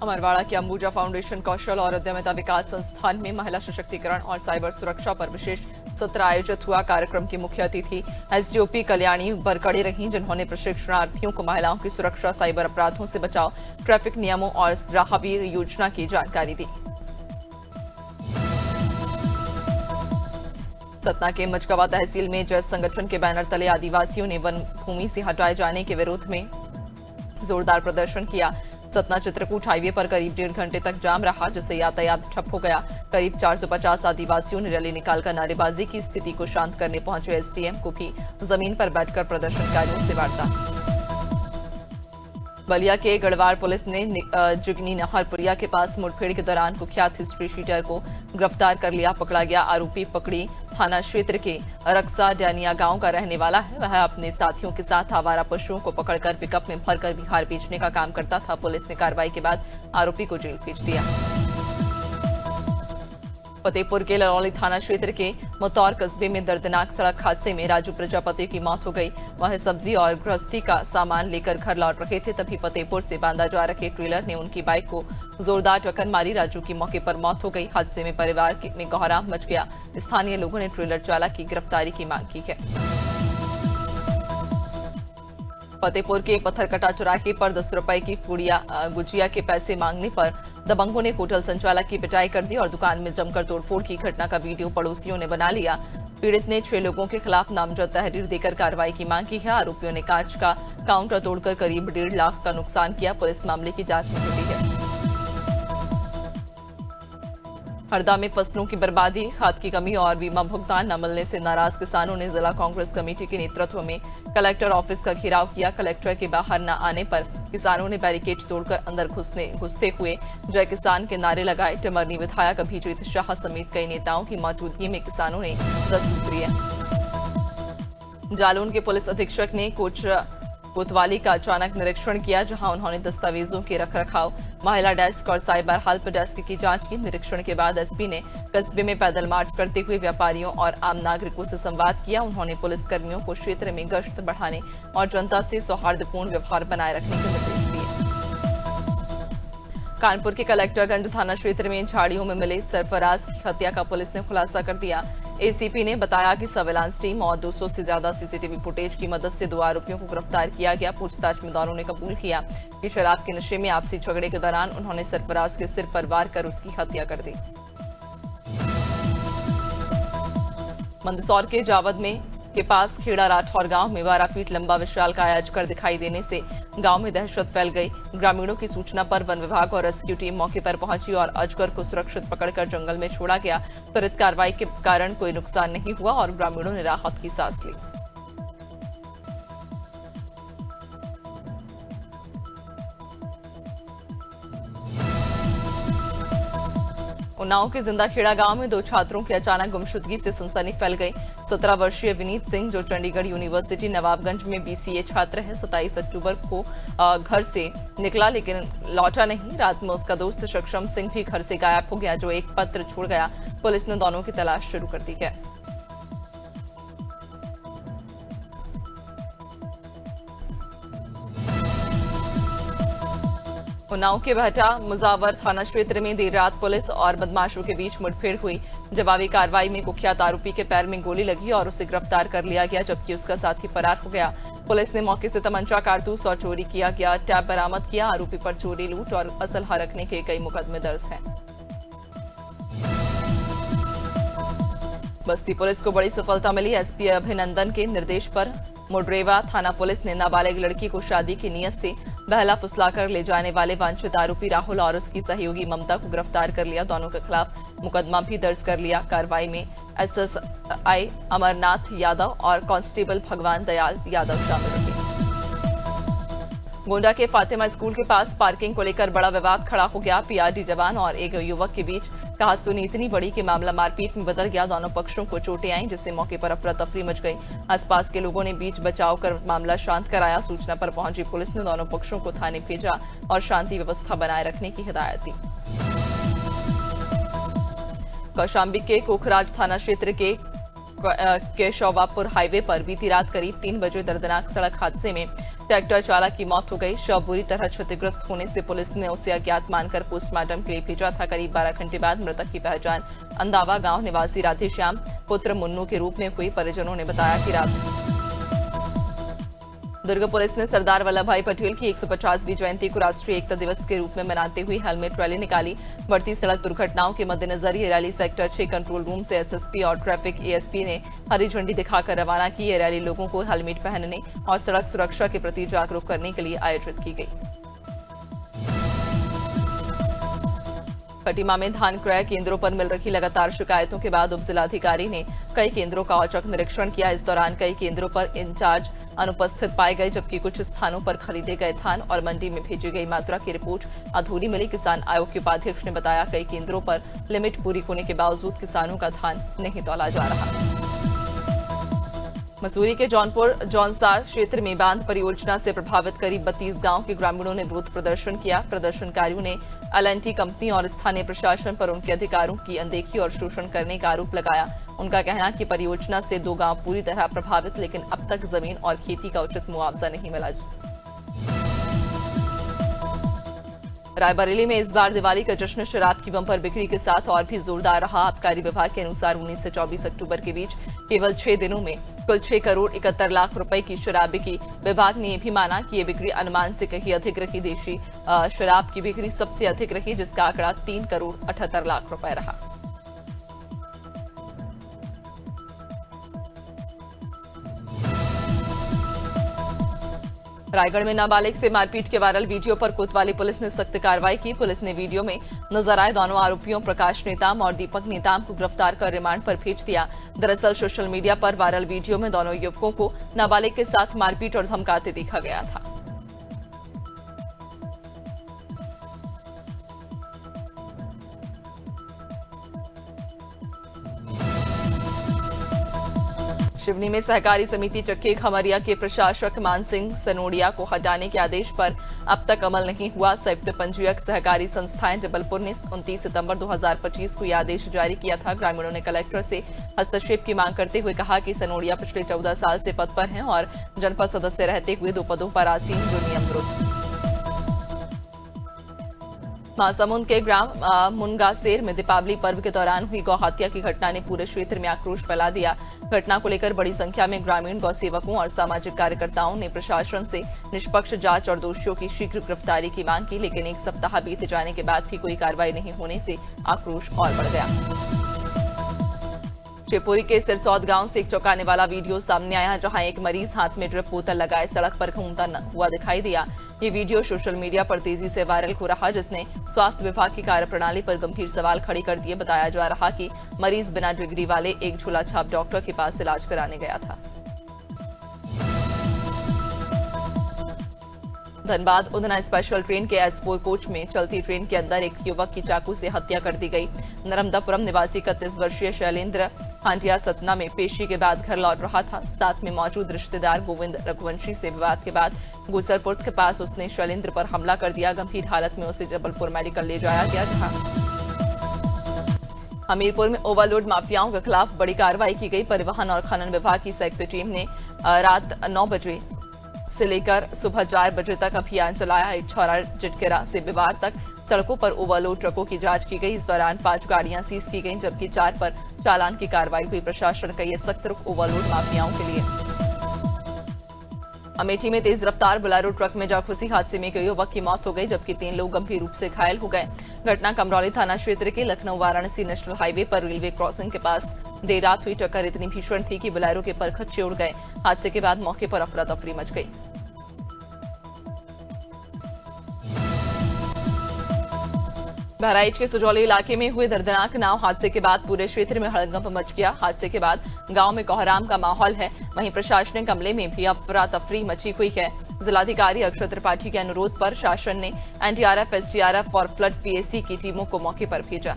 अमरवाड़ा के अंबुजा फाउंडेशन कौशल और उद्यमिता विकास संस्थान में महिला सशक्तिकरण और साइबर सुरक्षा पर विशेष सत्र आयोजित हुआ। कार्यक्रम की मुख्य अतिथि एसडीओपी कल्याणी बरकड़े रहीं, जिन्होंने प्रशिक्षणार्थियों को महिलाओं की सुरक्षा, साइबर अपराधों से बचाव, ट्रैफिक नियमों और राहगीर योजना की जानकारी दी। सतना के मचकवा तहसील में जैस संगठन के बैनर तले आदिवासियों ने वन भूमि से हटाए जाने के विरोध में जोरदार प्रदर्शन किया। सतना चित्रकूट हाईवे पर करीब 1.5 घंटे तक जाम रहा, जिससे यातायात ठप हो गया। करीब 450 आदिवासियों ने रैली निकालकर नारेबाजी की। स्थिति को शांत करने पहुंचे एसडीएम को भी जमीन पर बैठकर प्रदर्शनकारियों से वार्ता। बलिया के गढ़वाल पुलिस ने जुगनी नहरपुरिया के पास मुठभेड़ के दौरान कुख्यात हिस्ट्री शीटर को गिरफ्तार कर लिया। पकड़ा गया आरोपी पकड़ी थाना क्षेत्र के रक्सा डैनिया गांव का रहने वाला है। वह अपने साथियों के साथ आवारा पशुओं को पकड़कर पिकअप में भरकर बिहार बेचने का काम करता था। पुलिस ने कार्रवाई के बाद आरोपी को जेल भेज दिया। फतेहपुर के लरौली थाना क्षेत्र के मुतौर कस्बे में दर्दनाक सड़क हादसे में राजू प्रजापति की मौत हो गई। वह सब्जी और गृहस्थी का सामान लेकर घर लौट रहे थे, तभी फतेहपुर से बांदा जा रहे ट्रेलर ने उनकी बाइक को जोरदार टक्कर मारी। राजू की मौके पर मौत हो गई। हादसे में परिवार में कोहराम मच गया। स्थानीय लोगों ने ट्रेलर चालक की गिरफ्तारी की मांग की है। फतेहपुर के पत्थरकटा चौराहे पर 10 रुपए की गुजिया के पैसे मांगने पर दबंगों ने होटल संचालक की पिटाई कर दी और दुकान में जमकर तोड़फोड़ की। घटना का वीडियो पड़ोसियों ने बना लिया। पीड़ित ने 6 लोगों के खिलाफ नामजद तहरीर देकर कार्रवाई की मांग की है। आरोपियों ने कांच का काउंटर तोड़कर करीब 1.5 लाख का नुकसान किया। पुलिस मामले की जांच में जुटी है। हरदा में फसलों की बर्बादी, खाद की कमी और बीमा भुगतान न मिलने से नाराज किसानों ने जिला कांग्रेस कमेटी के नेतृत्व में कलेक्टर ऑफिस का घेराव किया। कलेक्टर के बाहर न आने पर किसानों ने बैरिकेड तोड़कर अंदर घुसते हुए जय किसान के नारे लगाए। टिमरनी विधायक अभिजीत शाह समेत कई नेताओं की मौजूदगी में किसानों ने दस्तक दिए। जालौन के पुलिस अधीक्षक ने कोतवाली का अचानक निरीक्षण किया, जहां उन्होंने दस्तावेजों के रखरखाव, महिला डेस्क और साइबर हेल्प डेस्क की जांच की। निरीक्षण के बाद एसपी ने कस्बे में पैदल मार्च करते हुए व्यापारियों और आम नागरिकों से संवाद किया। उन्होंने पुलिसकर्मियों को क्षेत्र में गश्त बढ़ाने और जनता से सौहार्दपूर्ण व्यवहार बनाए रखने के निर्देश दिए। कानपुर के कलेक्टरगंज थाना क्षेत्र में झाड़ियों में मिले सरफराज की हत्या का पुलिस ने खुलासा कर दिया। एसीपी ने बताया कि सर्विलांस टीम और 200 से ज्यादा सीसीटीवी फुटेज की मदद से 2 आरोपियों को गिरफ्तार किया गया। पूछताछ में दोनों ने कबूल किया कि शराब के नशे में आपसी झगड़े के दौरान उन्होंने सरफराज के सिर पर वार कर उसकी हत्या कर दी। मंदसौर के जावद में के पास खेड़ा राठौर गांव में 12 फीट लंबा विशालकाय अजगर दिखाई देने से गांव में दहशत फैल गई। ग्रामीणों की सूचना पर वन विभाग और रेस्क्यू टीम मौके पर पहुंची और अजगर को सुरक्षित पकड़कर जंगल में छोड़ा गया। त्वरित कार्रवाई के कारण कोई नुकसान नहीं हुआ और ग्रामीणों ने राहत की सांस ली। उन्नाव के जिंदाखेड़ा गांव में 2 छात्रों की अचानक गुमशुदगी से सनसनी फैल गई। 17 वर्षीय विनीत सिंह, जो चंडीगढ़ यूनिवर्सिटी नवाबगंज में बीसीए छात्र है, 27 अक्टूबर को घर से निकला लेकिन लौटा नहीं। रात में उसका दोस्त सक्षम सिंह भी घर से गायब हो गया, जो एक पत्र छोड़ गया। पुलिस ने दोनों की तलाश शुरू कर दी है। उन्नाव के बहटा मुजावर थाना क्षेत्र में देर रात पुलिस और बदमाशों के बीच मुठभेड़ हुई। जवाबी कार्रवाई में कुख्यात आरोपी के पैर में गोली लगी और उसे गिरफ्तार कर लिया गया, जबकि उसका साथी फरार हो गया। पुलिस ने मौके से तमंचा, कारतूस और चोरी किया गया टैब बरामद किया। आरोपी पर चोरी, लूट और असलहा रखने के कई मुकदमे दर्ज हैं। बस्ती पुलिस को बड़ी सफलता मिली। एसपी अभिनंदन के निर्देश पर मुडरेवा थाना पुलिस ने नाबालिग लड़की को शादी की नियत से बहला फुसलाकर ले जाने वाले वांछित आरोपी राहुल और उसकी सहयोगी ममता को गिरफ्तार कर लिया। दोनों के खिलाफ मुकदमा भी दर्ज कर लिया। कार्रवाई में एसएसआई अमरनाथ यादव और कांस्टेबल भगवान दयाल यादव शामिल रहे। गोंडा के फातिमा स्कूल के पास पार्किंग को लेकर बड़ा विवाद खड़ा हो गया। पीआरडी जवान और एक युवक के बीच कहासुनी इतनी बड़ी कि मामला मारपीट में बदल गया। दोनों पक्षों को चोटें आईं, जिससे मौके पर अफरा तफरी मच गई। आसपास के लोगों ने बीच बचाव कर मामला शांत कराया। सूचना पर पहुंची पुलिस ने दोनों पक्षों को थाने भेजा और शांति व्यवस्था बनाए रखने की हिदायत दी। कौशाम्बी के कोखराज थाना क्षेत्र के केशवापुर हाईवे पर बीती रात करीब 3 बजे दर्दनाक सड़क हादसे में ट्रैक्टर चालक की मौत हो गई। शव बुरी तरह क्षतिग्रस्त होने से पुलिस ने उसे अज्ञात मानकर पोस्टमार्टम के लिए भेजा था। करीब 12 घंटे बाद मृतक की पहचान अंदावा गांव निवासी राधेश्याम पुत्र मुन्नू के रूप में हुई। परिजनों ने बताया कि रात दुर्ग पुलिस ने सरदार वल्लभ भाई पटेल की 150वीं जयंती को राष्ट्रीय एकता दिवस के रूप में मनाते हुए हेलमेट रैली निकाली। बढ़ती सड़क दुर्घटनाओं के मद्देनजर ये रैली सेक्टर 6 कंट्रोल रूम से एसएसपी और ट्रैफिक एएसपी ने हरी झंडी दिखाकर रवाना की। ये रैली लोगों को हेलमेट पहनने और सड़क सुरक्षा के प्रति जागरूक करने के लिए आयोजित की गई। कटिमा में धान क्रय केंद्रों पर मिल रही लगातार शिकायतों के बाद उप जिलाधिकारी ने कई केंद्रों का औचक निरीक्षण किया। इस दौरान कई केंद्रों पर इंचार्ज अनुपस्थित पाए गए, जबकि कुछ स्थानों पर खरीदे गए धान और मंडी में भेजी गई मात्रा की रिपोर्ट अधूरी मिली। किसान आयोग के उपाध्यक्ष ने बताया कई केंद्रों पर लिमिट पूरी होने के बावजूद किसानों का धान नहीं तौला जा रहा। मसूरी के जौनपुर जौनसार क्षेत्र में बांध परियोजना से प्रभावित करीब 32 गांव के ग्रामीणों ने विरोध प्रदर्शन किया। प्रदर्शनकारियों ने एल&टी कंपनी और स्थानीय प्रशासन पर उनके अधिकारों की अनदेखी और शोषण करने का आरोप लगाया। उनका कहना कि परियोजना से 2 गांव पूरी तरह प्रभावित, लेकिन अब तक जमीन और खेती का उचित मुआवजा नहीं मिला। रायबरेली में इस बार दिवाली का जश्न शराब की बम्पर बिक्री के साथ और भी जोरदार रहा। आबकारी विभाग के अनुसार 19 से 24 अक्टूबर के बीच केवल 6 दिनों में कुल 6 करोड़ 71 लाख रुपए की शराब बिकी। विभाग ने यह भी माना कि ये बिक्री अनुमान से कहीं अधिक रही। देशी शराब की बिक्री सबसे अधिक रही, जिसका आंकड़ा 3 करोड़ 78 लाख रुपए रहा। रायगढ़ में नाबालिग से मारपीट के वायरल वीडियो पर कोतवाली पुलिस ने सख्त कार्रवाई की। पुलिस ने वीडियो में नजर आए दोनों आरोपियों प्रकाश नेताम और दीपक नेताम को गिरफ्तार कर रिमांड पर भेज दिया। दरअसल सोशल मीडिया पर वायरल वीडियो में दोनों युवकों को नाबालिग के साथ मारपीट और धमकाते देखा गया था। शिवनी में सहकारी समिति चक्की खमरिया के प्रशासक मानसिंह सनोडिया को हटाने के आदेश पर अब तक अमल नहीं हुआ। संयुक्त पंजीयक सहकारी संस्थाएं जबलपुर ने 29 सितंबर 2025 को यह आदेश जारी किया था। ग्रामीणों ने कलेक्टर से हस्तक्षेप की मांग करते हुए कहा कि सनोडिया पिछले 14 साल से पद पर हैं और जनपद सदस्य रहते हुए 2 पदों पर आसीन, जो नियम विरुद्ध। महासमुंद के ग्राम मुनगासेर में दीपावली पर्व के दौरान हुई गौ हत्या की घटना ने पूरे क्षेत्र में आक्रोश फैला दिया। घटना को लेकर बड़ी संख्या में ग्रामीण, गौ सेवकों और सामाजिक कार्यकर्ताओं ने प्रशासन से निष्पक्ष जांच और दोषियों की शीघ्र गिरफ्तारी की मांग की, लेकिन 1 सप्ताह बीत जाने के बाद भी कोई कार्रवाई नहीं होने से आक्रोश और बढ़ गया। शिवपुरी के सिरसौद गांव से एक चौंकाने वाला वीडियो सामने आया, जहां एक मरीज हाथ में ड्रिप बोतल लगाए सड़क पर घूमता हुआ दिखाई दिया। ये वीडियो सोशल मीडिया पर तेजी से वायरल हो रहा, जिसने स्वास्थ्य विभाग की कार्यप्रणाली पर गंभीर सवाल खड़े कर दिए। बताया जा रहा कि मरीज बिना डिग्री वाले एक झोला छाप डॉक्टर के पास इलाज कराने गया था। धनबाद उधना स्पेशल ट्रेन के S4 कोच में चलती ट्रेन के अंदर एक युवक की चाकू से हत्या कर दी गई। नर्मदापुरम निवासी 31 वर्षीय शैलेंद्र हांडिया सतना में पेशी के बाद घर लौट रहा था। साथ में मौजूद रिश्तेदार गोविंद रघुवंशी से विवाद के बाद गुसरपुर के पास उसने शैलेंद्र पर हमला कर दिया। गंभीर हालत में उसे जबलपुर मेडिकल ले जाया गया, जहां हमीरपुर में ओवरलोड माफियाओं के खिलाफ बड़ी कार्रवाई की गई। परिवहन और खनन विभाग की संयुक्त टीम ने रात 9 बजे से लेकर सुबह 4 बजे तक अभियान चलाया। इछौरा जिटकेरा से बिवार तक सड़कों पर ओवरलोड ट्रकों की जांच की गई। इस दौरान 5 गाड़ियां सीज की गईं, जबकि 4 पर चालान की कार्रवाई हुई। प्रशासन का ये सख्त रुख ओवरलोड माफियाओं के लिए। अमेठी में तेज रफ्तार बोलेरो ट्रक में जा घुसी हादसे में एक युवक की मौत हो गई, जबकि 3 लोग गंभीर रूप से घायल हो गए। घटना कमरौली थाना क्षेत्र के लखनऊ वाराणसी नेशनल हाईवे पर रेलवे क्रॉसिंग के पास देर रात हुई। टक्कर इतनी भीषण थी कि बोलेरो के परखच्चे उड़ गए। हादसे के बाद मौके पर अफरा तफरी मच गई। बहराइच के सुजौली इलाके में हुए दर्दनाक नाव हादसे के बाद पूरे क्षेत्र में हड़कंप मच गया। हादसे के बाद गांव में कोहराम का माहौल है। वहीं प्रशासनिक अमले में भी अफरा तफरी मची हुई है। जिलाधिकारी अक्षय त्रिपाठी के अनुरोध पर शासन ने एनडीआरएफ, एसडीआरएफ और फ्लड पीएसी की टीमों को मौके पर भेजा।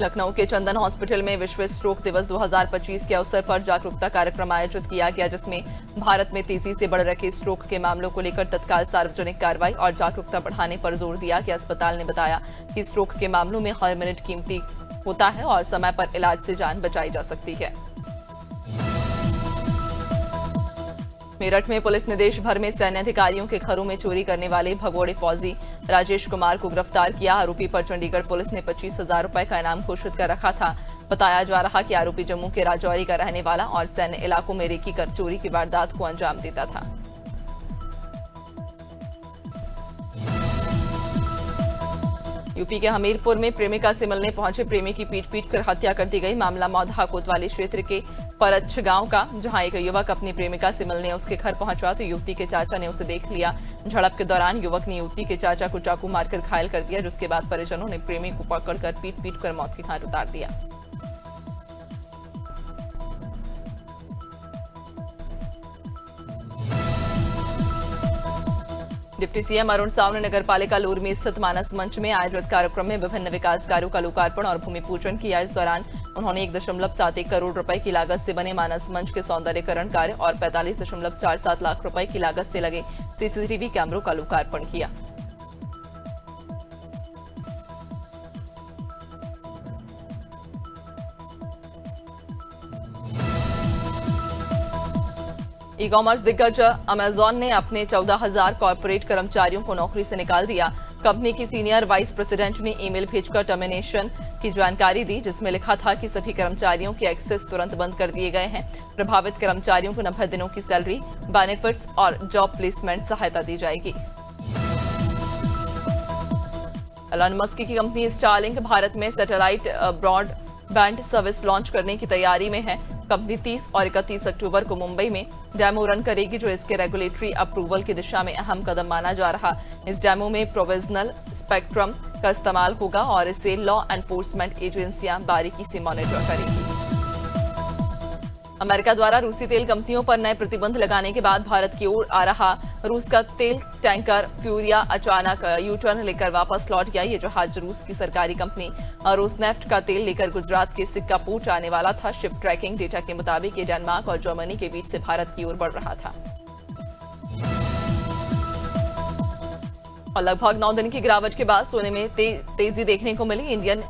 लखनऊ के चंदन हॉस्पिटल में विश्व स्ट्रोक दिवस 2025 के अवसर पर जागरूकता कार्यक्रम आयोजित किया गया, जिसमें भारत में तेजी से बढ़ रहे स्ट्रोक के मामलों को लेकर तत्काल सार्वजनिक कार्रवाई और जागरूकता बढ़ाने पर जोर दिया गया। अस्पताल ने बताया कि स्ट्रोक के मामलों में हर मिनट कीमती होता है और समय पर इलाज से जान बचाई जा सकती है। मेरठ में पुलिस ने देश भर में सैन्य अधिकारियों के घरों में चोरी करने वाले भगोड़े फौजी राजेश कुमार को गिरफ्तार किया। आरोपी पर चंडीगढ़ पुलिस ने 25,000 रुपए का इनाम घोषित कर रखा था। बताया जा रहा कि आरोपी जम्मू के राजौरी का रहने वाला और सैन्य इलाकों में रेकी कर चोरी की वारदात को अंजाम देता था। यूपी के हमीरपुर में प्रेमिका से मिलने पहुंचे प्रेमी की पीट कर हत्या कर दी गई। मामला मौधा कोतवाली क्षेत्र के परच्छ गांव का, जहां एक युवक अपनी प्रेमिका से मिलने उसके घर पहुंचा तो युवती के चाचा ने उसे देख लिया। झड़प के दौरान युवक ने युवती के चाचा को चाकू मारकर घायल कर दिया, जिसके बाद परिजनों ने प्रेमी को पकड़कर पीट कर मौत के घाट उतार दिया। डिप्टी सीएम अरुण साव ने नगर पालिका लूर में स्थित मानस मंच में आयोजित कार्यक्रम में विभिन्न विकास कार्यों का लोकार्पण और भूमि पूजन किया। इस दौरान उन्होंने 1.71 करोड़ रुपए की लागत से बने मानस मंच के सौंदर्यीकरण कार्य और 45.47 लाख रुपए की लागत से लगे सीसीटीवी कैमरों का लोकार्पण किया। ई कॉमर्स दिग्गज अमेजॉन ने अपने 14,000 कॉर्पोरेट कर्मचारियों को नौकरी से निकाल दिया। कंपनी की सीनियर वाइस प्रेसिडेंट ने ईमेल भेजकर टर्मिनेशन की जानकारी दी, जिसमें लिखा था कि सभी कर्मचारियों के एक्सेस तुरंत बंद कर दिए गए हैं। प्रभावित कर्मचारियों को 90 दिनों की सैलरी, बेनिफिट्स और जॉब प्लेसमेंट सहायता दी जाएगी। एलन मस्क की कंपनी स्टारलिंक भारत में सैटेलाइट ब्रॉडबैंड सर्विस लॉन्च करने की तैयारी में है। कंपनी 30 और 31 अक्टूबर को मुंबई में डेमो रन करेगी, जो इसके रेगुलेटरी अप्रूवल की दिशा में अहम कदम माना जा रहा। इस डेमो में प्रोविजनल स्पेक्ट्रम का इस्तेमाल होगा और इसे लॉ एनफोर्समेंट एजेंसियां बारीकी से मॉनिटर करेंगी। अमेरिका द्वारा रूसी तेल कंपनियों पर नए प्रतिबंध लगाने के बाद भारत की ओर आ रहा रूस का तेल टैंकर फ्यूरिया अचानक यू टर्न लेकर वापस लौट गया। ये जहाज रूस की सरकारी कंपनी रोसनेफ्ट का तेल लेकर गुजरात के सिक्का पोर्ट आने वाला था। शिप ट्रैकिंग डेटा के मुताबिक ये डेनमार्क और जर्मनी के बीच से भारत की ओर बढ़ रहा था। और लगभग 9 दिन की गिरावट के बाद सोने में तेजी देखने को मिली। Indian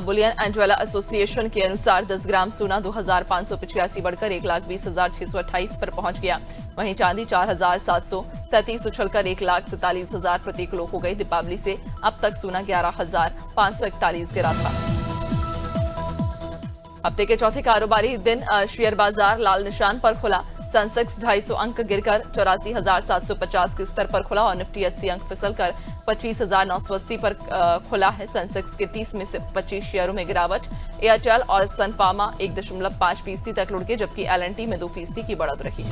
bullion and jeweller association के अनुसार 10 ग्राम सोना 2,585 बढ़कर 1,20,628 पर पहुंच गया। वहीं चांदी 4,737 उछलकर 1,47,000 प्रति किलो हो गई। दीपावली से अब तक सोना 11,541 गिरा था। हफ्ते के चौथे कारोबारी दिन शेयर बाजार लाल निशान पर खुला। सेंसेक्स 250 अंक गिरकर 84,750 के स्तर पर खुला और निफ्टी 80 अंक फिसलकर 25,980 पर खुला है। सेंसेक्स के 30 में से 25 शेयरों में गिरावट। एयरटेल और सन फार्मा 1.5% तक लुढ़के, जबकि एल&टी में 2% की बढ़त रही।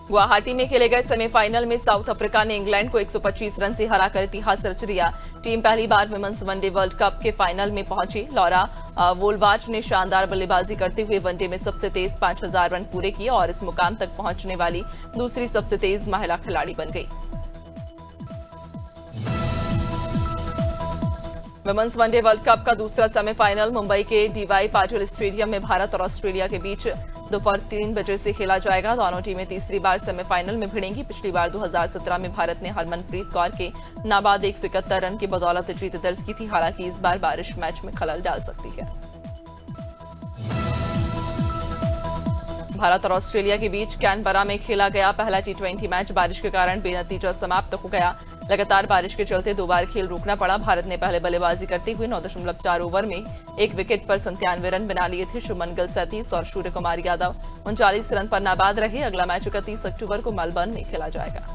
गुवाहाटी में खेले गए सेमीफाइनल में साउथ अफ्रीका ने इंग्लैंड को 125 रन से हराकर इतिहास रच दिया। टीम पहली बार विमेंस वनडे वर्ल्ड कप के फाइनल में पहुंची। लॉरा वोल्वाच ने शानदार बल्लेबाजी करते हुए वनडे में सबसे तेज 5,000 रन पूरे किए और इस मुकाम तक पहुंचने वाली दूसरी सबसे तेज महिला खिलाड़ी बन गई। विमेंस वनडे वर्ल्ड कप का दूसरा सेमीफाइनल मुंबई के डीवाई पाटिल स्टेडियम में भारत और ऑस्ट्रेलिया के बीच दोपहर 3 बजे से खेला जाएगा। दोनों टीमें तीसरी बार सेमीफाइनल में भिड़ेंगी। पिछली बार 2017 में भारत ने हरमनप्रीत कौर के नाबाद 171 रन की बदौलत जीत दर्ज की थी। हालांकि इस बार बारिश मैच में खलल डाल सकती है। भारत और ऑस्ट्रेलिया के बीच कैनबरा में खेला गया पहला T20 मैच बारिश के कारण बेनतीजा समाप्त हो गया। लगातार बारिश के चलते 2 बार खेल रोकना पड़ा। भारत ने पहले बल्लेबाजी करते हुए 9.4 ओवर में 1 विकेट पर 97 रन बना लिए थे। शुभमन गिल 37 और सूर्य कुमार यादव 39 रन पर नाबाद रहे। अगला मैच 31 अक्टूबर को मेलबर्न में खेला जाएगा।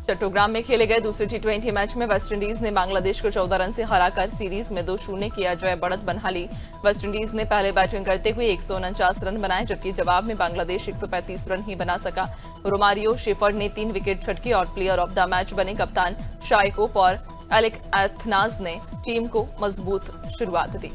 चट्टोग्राम में खेले गए दूसरे T20 मैच में वेस्टइंडीज ने बांग्लादेश को 14 रन से हराकर सीरीज में 2-0 की अजय बढ़त बना ली। वेस्टइंडीज ने पहले बैटिंग करते हुए 149 रन बनाए, जबकि जवाब में बांग्लादेश 135 रन ही बना सका। रोमारियो शेफर्ड ने 3 विकेट झटके और प्लेयर ऑफ द मैच बने। कप्तान शाइकोप और एलिक एथनाज ने टीम को मजबूत शुरुआत दी।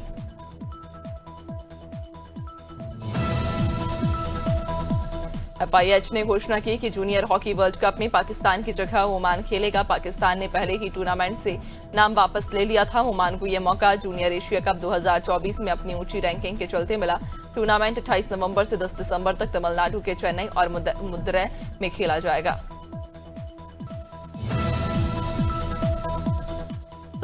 FIH ने घोषणा की कि जूनियर हॉकी वर्ल्ड कप में पाकिस्तान की जगह ओमान खेलेगा। पाकिस्तान ने पहले ही टूर्नामेंट से नाम वापस ले लिया था। ओमान को यह मौका जूनियर एशिया कप 2024 में अपनी ऊंची रैंकिंग के चलते मिला। टूर्नामेंट 28 नवंबर से 10 दिसंबर तक तमिलनाडु के चेन्नई और मदुरै में खेला जाएगा।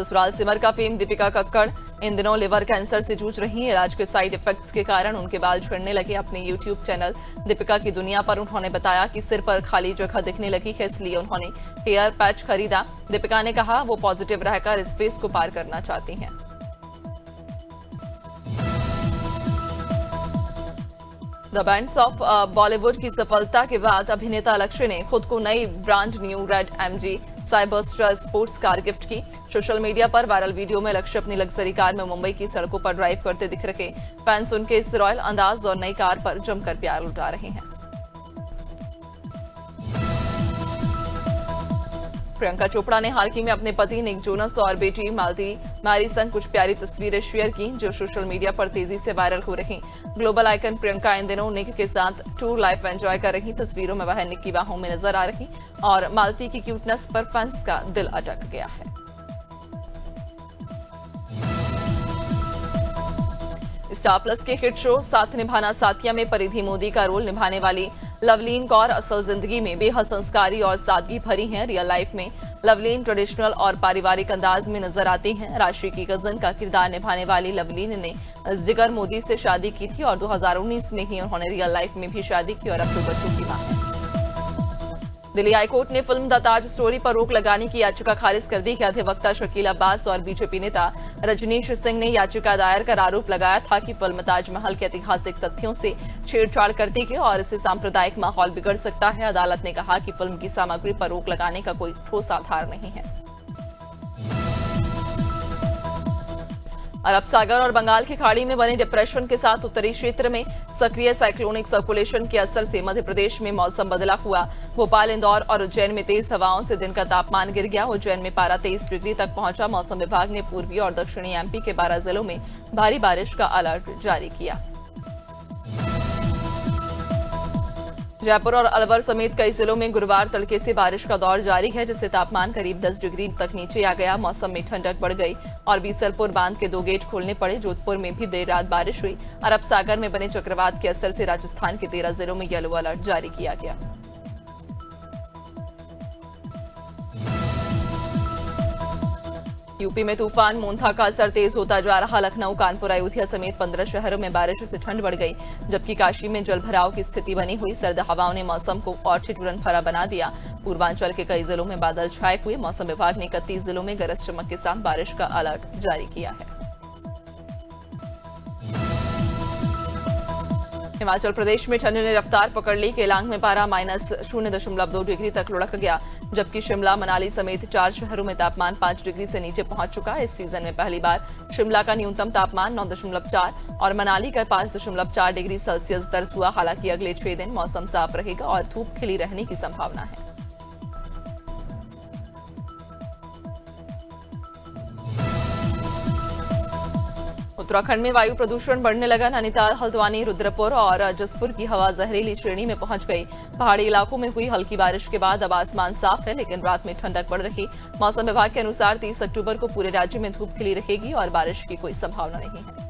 ससुराल सिमर का फेम दीपिका कक्कड़ इन दिनों लिवर कैंसर से जूझ रही हैं। इलाज के साइड इफेक्ट्स के कारण उनके बाल झड़ने लगे। अपने यूट्यूब चैनल दीपिका की दुनिया पर उन्होंने बताया कि सिर पर खाली जगह दिखने लगी है, इसलिए उन्होंने हेयर पैच खरीदा। दीपिका ने कहा वो पॉजिटिव रहकर इस फेज को पार करना चाहती हैं। द बैंड्स ऑफ बॉलीवुड की सफलता के बाद अभिनेता लक्ष्य ने खुद को नई brand new red MG Cyberster sports car gift की। सोशल मीडिया पर वायरल वीडियो में लक्ष्य अपनी लग्जरी कार में मुंबई की सड़कों पर ड्राइव करते दिख रहे। फैंस उनके इस रॉयल अंदाज और नई कार पर जमकर प्यार लुटा रहे हैं। प्रियंका चोपड़ा ने हाल ही में अपने पति निक जोनस और बेटी मालती मैरी संग कुछ प्यारी तस्वीरें शेयर की, जो सोशल मीडिया पर तेजी से वायरल हो रही। ग्लोबल आइकन प्रियंका इन दिनों निक के साथ टूर लाइफ एंजॉय कर रही। तस्वीरों में वह निक की बाहों में नजर आ रही और मालती की क्यूटनेस पर फैंस का दिल अटक गया है। स्टार प्लस के हिट शो साथ निभाना साथिया में परिधि मोदी का रोल निभाने वाली लवलीन कौर असल जिंदगी में बेहद संस्कारी और सादगी भरी हैं। रियल लाइफ में लवलीन ट्रेडिशनल और पारिवारिक अंदाज में नजर आती हैं। राशि की कजन का किरदार निभाने वाली लवलीन ने जिगर मोदी से शादी की थी और 2019 में ही उन्होंने रियल लाइफ में भी शादी की और अब 2 बच्चों की मां है। दिल्ली हाईकोर्ट ने फिल्म द ताज स्टोरी पर रोक लगाने की याचिका खारिज कर दी है। अधिवक्ता शकील अब्बास और बीजेपी नेता रजनीश सिंह ने याचिका दायर कर आरोप लगाया था कि फिल्म ताजमहल के ऐतिहासिक तथ्यों से छेड़छाड़ करती है और इससे सांप्रदायिक माहौल बिगड़ सकता है। अदालत ने कहा कि फिल्म की सामग्री पर रोक लगाने का कोई ठोस आधार नहीं है। अरब सागर और बंगाल की खाड़ी में बने डिप्रेशन के साथ उत्तरी क्षेत्र में सक्रिय साइक्लोनिक सर्कुलेशन के असर से मध्य प्रदेश में मौसम बदला हुआ। भोपाल, इंदौर और उज्जैन में तेज हवाओं से दिन का तापमान गिर गया। उज्जैन में पारा 23 डिग्री तक पहुंचा। मौसम विभाग ने पूर्वी और दक्षिणी एमपी के 12 जिलों में भारी बारिश का अलर्ट जारी किया। जयपुर और अलवर समेत कई जिलों में गुरुवार तड़के से बारिश का दौर जारी है, जिससे तापमान करीब 10 डिग्री तक नीचे आ गया। मौसम में ठंडक बढ़ गई और बीसलपुर बांध के 2 गेट खोलने पड़े। जोधपुर में भी देर रात बारिश हुई। अरब सागर में बने चक्रवात के असर से राजस्थान के 13 जिलों में येलो अलर्ट जारी किया गया। यूपी में तूफान मोंथा का असर तेज होता जा रहा। लखनऊ, कानपुर, अयोध्या समेत 15 शहरों में बारिश से ठंड बढ़ गई, जबकि काशी में जलभराव की स्थिति बनी हुई। सर्द हवाओं ने मौसम को और ठिठुरन भरा बना दिया। पूर्वांचल के कई जिलों में बादल छाए हुए। मौसम विभाग ने 31 जिलों में गरज चमक के साथ बारिश का अलर्ट जारी किया है। हिमाचल प्रदेश में ठंड ने रफ्तार पकड़ ली। केलांग में पारा -0.2 डिग्री तक लुढ़क गया, जबकि शिमला, मनाली समेत 4 शहरों में तापमान 5 डिग्री से नीचे पहुंच चुका है। इस सीजन में पहली बार शिमला का न्यूनतम तापमान 9.4 और मनाली का 5.4 डिग्री सेल्सियस दर्ज हुआ। हालांकि अगले 6 दिन मौसम साफ रहेगा और धूप खिली रहने की संभावना है। उत्तराखंड में वायु प्रदूषण बढ़ने लगा। नैनीताल, हल्द्वानी, रुद्रपुर और जसपुर की हवा जहरीली श्रेणी में पहुंच गई। पहाड़ी इलाकों में हुई हल्की बारिश के बाद अब आसमान साफ है, लेकिन रात में ठंडक बढ़ रही। मौसम विभाग के अनुसार 30 अक्टूबर को पूरे राज्य में धूप खिली रहेगी और बारिश की कोई संभावना नहीं है।